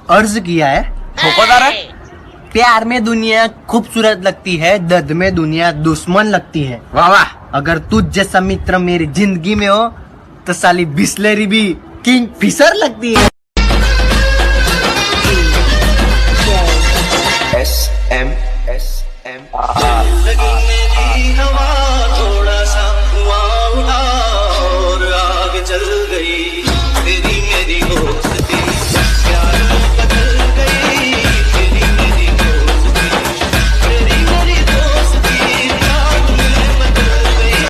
अर्ज किया है। ठोकोदार है। प्यार में दुनिया खूबसूरत लगती है, दर्द में दुनिया दुश्मन लगती है। वाह वाह। अगर तुझ जैसा मित्र मेरी जिंदगी में हो तो साली बिस्लेरी भी किंग फिशर लगती है।